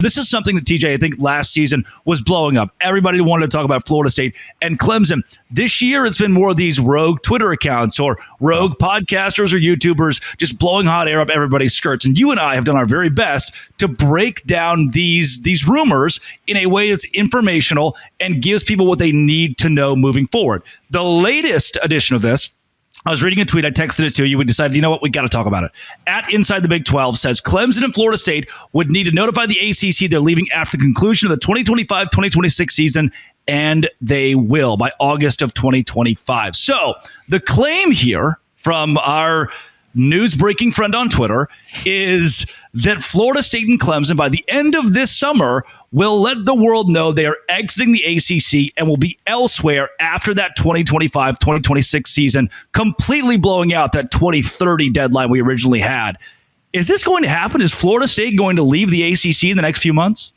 This is something that, TJ, I think last season was blowing up. Everybody wanted to talk about Florida State and Clemson. This year, it's been more of these rogue Twitter accounts or rogue podcasters or YouTubers just blowing hot air up everybody's skirts. And you and I have done our very best to break down these rumors in a way that's informational and gives people what they need to know moving forward. The latest edition of this, I was reading a tweet. I texted it to you. We decided, you know what? We got to talk about it. At Inside the Big 12 says Clemson and Florida State would need to notify the ACC they're leaving after the conclusion of the 2025-2026 season, and they will by August of 2025. So the claim here from our news-breaking friend on Twitter is that Florida State and Clemson, by the end of this summer, will let the world know they are exiting the ACC and will be elsewhere after that 2025-2026 season, completely blowing out that 2030 deadline we originally had. Is this going to happen? Is Florida State going to leave the ACC in the next few months?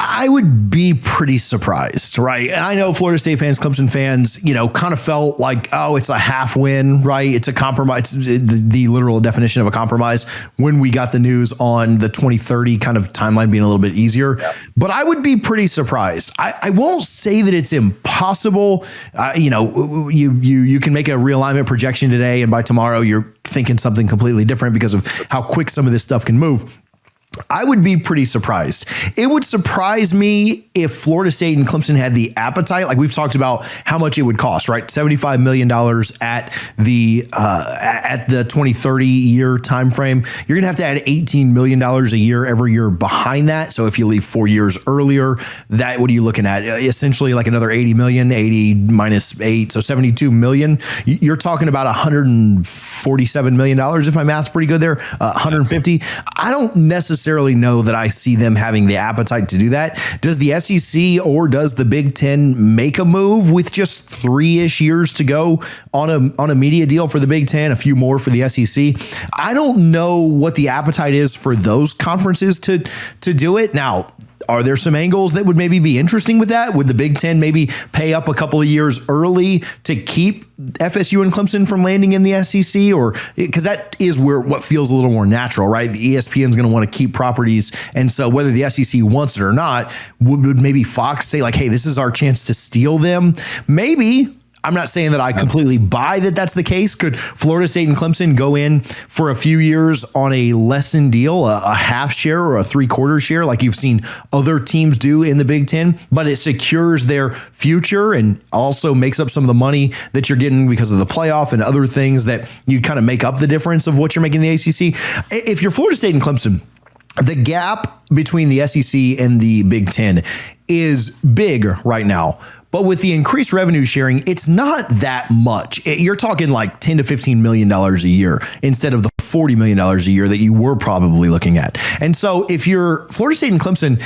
I would be pretty surprised, right? And I know Florida State fans, Clemson fans, kind of felt like, oh, it's a half win, right? It's a compromise, the literal definition of a compromise when we got the news on the 2030 kind of timeline being a little bit easier. Yeah. But I would be pretty surprised. I won't say that it's impossible. You can make a realignment projection today, and by tomorrow you're thinking something completely different because of how quick some of this stuff can move. I would be pretty surprised. It would surprise me if Florida State and Clemson had the appetite. Like we've talked about how much it would cost, right? $75 million at the 2030 year time frame. You're going to have to add $18 million a year every year behind that. So if you leave 4 years earlier, what are you looking at? Essentially like another 80 million, 80 minus 8, so 72 million. You're talking about $147 million if my math's pretty good there, 150. I don't necessarily know that I see them having the appetite to do that. Does the SEC or does the Big Ten make a move with just 3-ish years to go on a media deal for the Big Ten, a few more for the SEC? I don't know what the appetite is for those conferences to do it. Now, are there some angles that would maybe be interesting with that? Would the Big Ten maybe pay up a couple of years early to keep FSU and Clemson from landing in the SEC? Or because that is what feels a little more natural, right? The ESPN is going to want to keep properties. And so whether the SEC wants it or not, would maybe Fox say like, hey, this is our chance to steal them? Maybe. I'm not saying that I completely buy that that's the case. Could Florida State and Clemson go in for a few years on a lessened deal, a half share or a 3/4 share like you've seen other teams do in the Big Ten, but it secures their future and also makes up some of the money that you're getting because of the playoff and other things that you kind of make up the difference of what you're making in the ACC? If you're Florida State and Clemson, the gap between the SEC and the Big Ten is big right now. But with the increased revenue sharing, it's not that much. You're talking like $10 to $15 million a year instead of the $40 million a year that you were probably looking at. And so if you're Florida State and Clemson,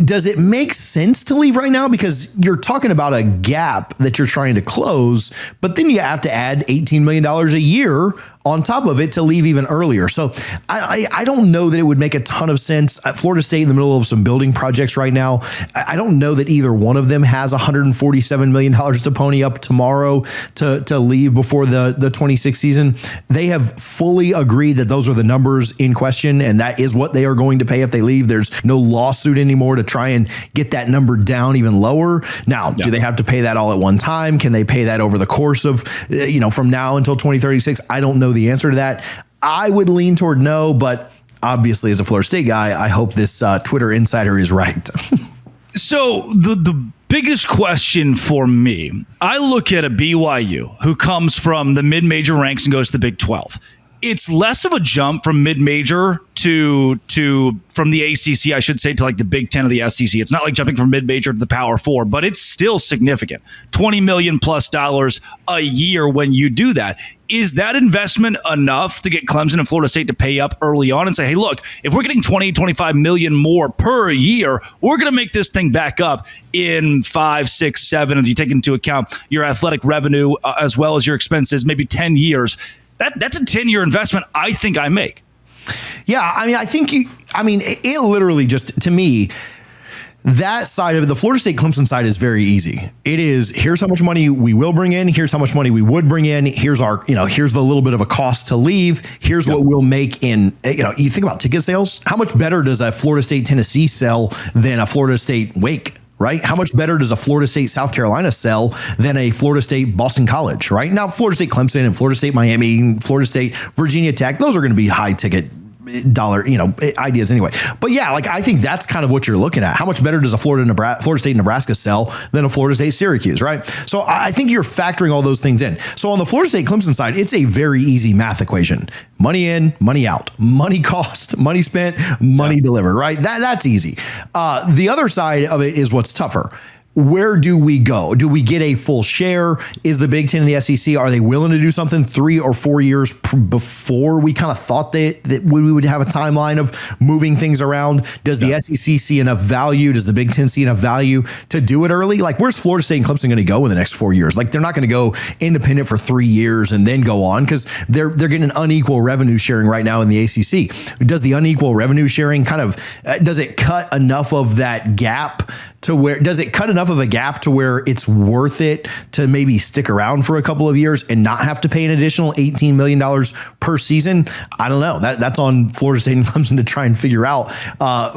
does it make sense to leave right now? Because you're talking about a gap that you're trying to close, but then you have to add $18 million a year on top of it to leave even earlier. So I don't know that it would make a ton of sense. Florida State in the middle of some building projects right now. I don't know that either one of them has $147 million to pony up tomorrow to leave before the 26th season. They have fully agreed that those are the numbers in question, and that is what they are going to pay if they leave. There's no lawsuit anymore to try and get that number down even lower. Now, do they have to pay that all at one time? Can they pay that over the course of, from now until 2036? I don't know the answer to that. I would lean toward no, but obviously as a Florida State guy, I hope this Twitter insider is right. So the biggest question for me, I look at a BYU who comes from the mid-major ranks and goes to the Big 12. It's less of a jump from mid-major to from the ACC, I should say, to like the Big 10 of the SEC. It's not like jumping from mid-major to the Power 4, but it's still significant. $20 million plus a year when you do that. Is that investment enough to get Clemson and Florida State to pay up early on and say, hey, look, if we're getting 20, 25 million more per year, we're going to make this thing back up in 5, 6, 7, if you take into account your athletic revenue as well as your expenses, maybe 10 years. That's a 10-year investment I think I make. Yeah, I mean, it literally just, to me, That side of it, the Florida State Clemson side is very easy. It is, here's how much money we will bring in. Here's how much money we would bring in. Here's our, here's the little bit of a cost to leave. Here's what we'll make in, you think about ticket sales. How much better does a Florida State Tennessee sell than a Florida State Wake? Right? How much better does a Florida State South Carolina sell than a Florida State Boston College? Right now, Florida State Clemson and Florida State Miami, Florida State Virginia Tech, those are going to be high ticket dollar, ideas anyway. But yeah, I think that's kind of what you're looking at. How much better does a Florida State Nebraska sell than a Florida State Syracuse, right? So I think you're factoring all those things in. So on the Florida State Clemson side, it's a very easy math equation. Money in, money out, money cost, money spent, money delivered, right? That's easy. The other side of it is what's tougher. Where do we go? Do we get a full share? Is the Big Ten and the SEC, are they willing to do something 3 or 4 years before we kind of thought that we would have a timeline of moving things around? Does the SEC see enough value? Does the Big Ten see enough value to do it early? Where's Florida State and Clemson going to go in the next 4 years? They're not going to go independent for 3 years and then go on, because they're getting an unequal revenue sharing right now in the ACC. Does the unequal revenue sharing does it cut enough of that gap to where, does it cut enough of a gap to where it's worth it to maybe stick around for a couple of years and not have to pay an additional $18 million per season? I don't know. That's on Florida State and Clemson to try and figure out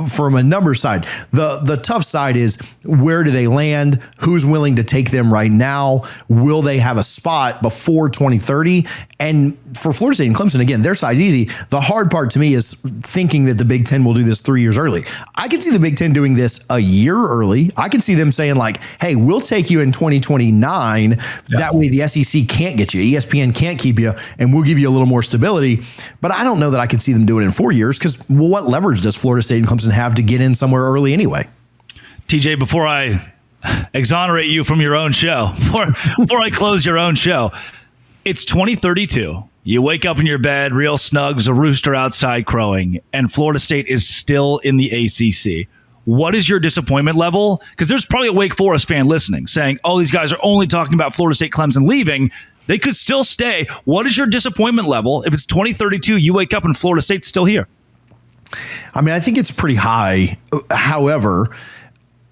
from a number side. The tough side is, where do they land? Who's willing to take them right now? Will they have a spot before 2030? And for Florida State and Clemson, again, their side's easy. The hard part to me is thinking that the Big Ten will do this 3 years early. I could see the Big Ten doing this a year early. I could see them saying hey, we'll take you in 2029. Yeah. That way the SEC can't get you. ESPN can't keep you, and we'll give you a little more stability. But I don't know that I could see them do it in 4 years, because what leverage does Florida State and Clemson have to get in somewhere early anyway? TJ, before I exonerate you from your own show, before I close your own show, it's 2032. You wake up in your bed, real snug, there's a rooster outside crowing, and Florida State is still in the ACC. What is your disappointment level? Because there's probably a Wake Forest fan listening saying, oh, these guys are only talking about Florida State Clemson leaving. They could still stay. What is your disappointment level if it's 2032, you wake up and Florida State's still here? I mean, I think it's pretty high. However,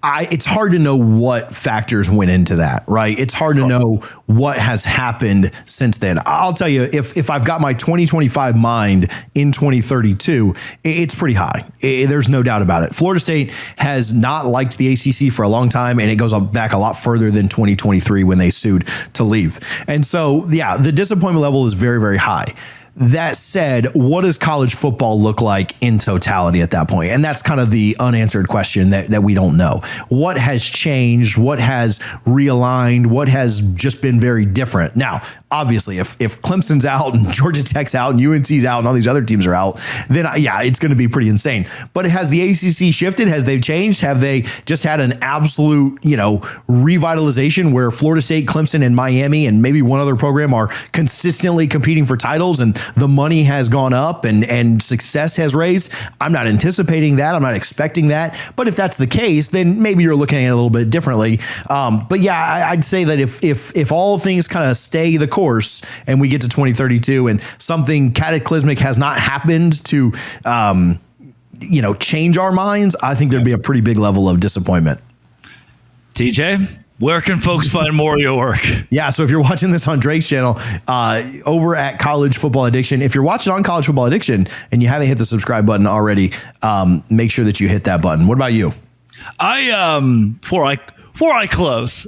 it's hard to know what factors went into that, right? It's hard to know what has happened since then. I'll tell you, if I've got my 2025 mind in 2032, it's pretty high. There's no doubt about it. Florida State has not liked the ACC for a long time, and it goes back a lot further than 2023 when they sued to leave. And so, yeah, the disappointment level is very, very high. That said, what does college football look like in totality at that point? And that's kind of the unanswered question that we don't know. What has changed? What has realigned? What has just been very different? Now, obviously, if Clemson's out and Georgia Tech's out and UNC's out and all these other teams are out, then yeah, it's going to be pretty insane. But has the ACC shifted? Has they changed? Have they just had an absolute, revitalization where Florida State, Clemson, and Miami and maybe one other program are consistently competing for titles, and the money has gone up and success has raised? I'm not anticipating that. I'm not expecting that. But if that's the case, then maybe you're looking at it a little bit differently. But yeah, I'd say that if all things kind of stay the course and we get to 2032 and something cataclysmic has not happened to, change our minds, I think there'd be a pretty big level of disappointment. TJ, where can folks find more of your work? Yeah, so if you're watching this on Drake's channel, over at College Football Addiction, if you're watching on College Football Addiction and you haven't hit the subscribe button already, make sure that you hit that button. What about you? Before I close,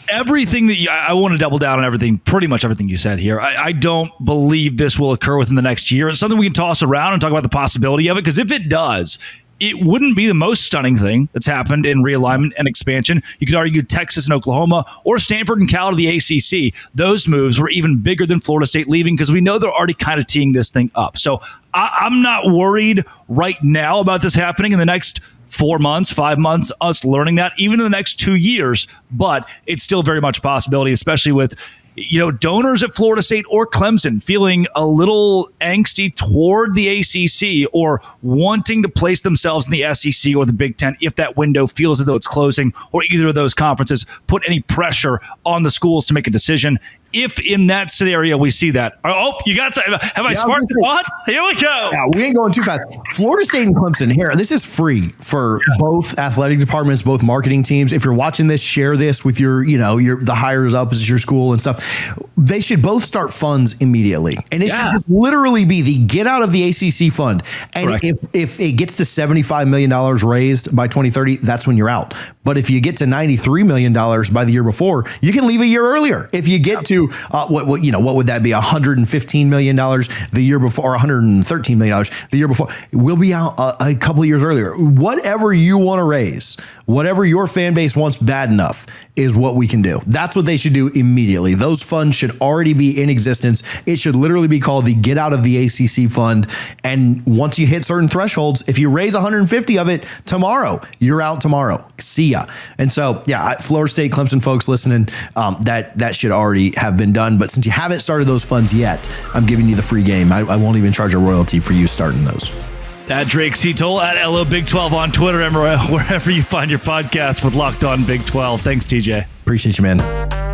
everything that I want to double down on everything, pretty much everything you said here. I don't believe this will occur within the next year. It's something we can toss around and talk about the possibility of it, because if it does, it wouldn't be the most stunning thing that's happened in realignment and expansion. You could argue Texas and Oklahoma, or Stanford and Cal to the ACC. Those moves were even bigger than Florida State leaving, because we know they're already kind of teeing this thing up. So I'm not worried right now about this happening in the next 4 months, 5 months, us learning that, even in the next 2 years. But it's still very much a possibility, especially with donors at Florida State or Clemson feeling a little angsty toward the ACC or wanting to place themselves in the SEC or the Big Ten if that window feels as though it's closing, or either of those conferences put any pressure on the schools to make a decision. if in that scenario we see that. Oh, you got to, have I sparked the pod? Here we go. Yeah, we ain't going too fast. Florida State and Clemson here. This is free for both athletic departments, both marketing teams. If you're watching this, share this with your the hires up as your school and stuff. They should both start funds immediately. And it should just literally be the get out of the ACC fund. And if it gets to $75 million raised by 2030, that's when you're out. But if you get to $93 million by the year before, you can leave a year earlier. If you get to what would that be? $115 million the year before, or $113 million the year before, we'll be out a couple of years earlier. Whatever you want to raise, whatever your fan base wants bad enough is what we can do. That's what they should do immediately. Those funds should already be in existence. It should literally be called the Get Out of the ACC Fund. And once you hit certain thresholds, if you raise 150 of it tomorrow, you're out tomorrow. See ya. And so, Florida State, Clemson folks listening, that should already have been done. But since you haven't started those funds yet, I'm giving you the free game. I won't even charge a royalty for you starting those. At Drake Cetol, at LO Big 12 on Twitter, and wherever you find your podcast with Locked On Big 12. Thanks, TJ. Appreciate you, man.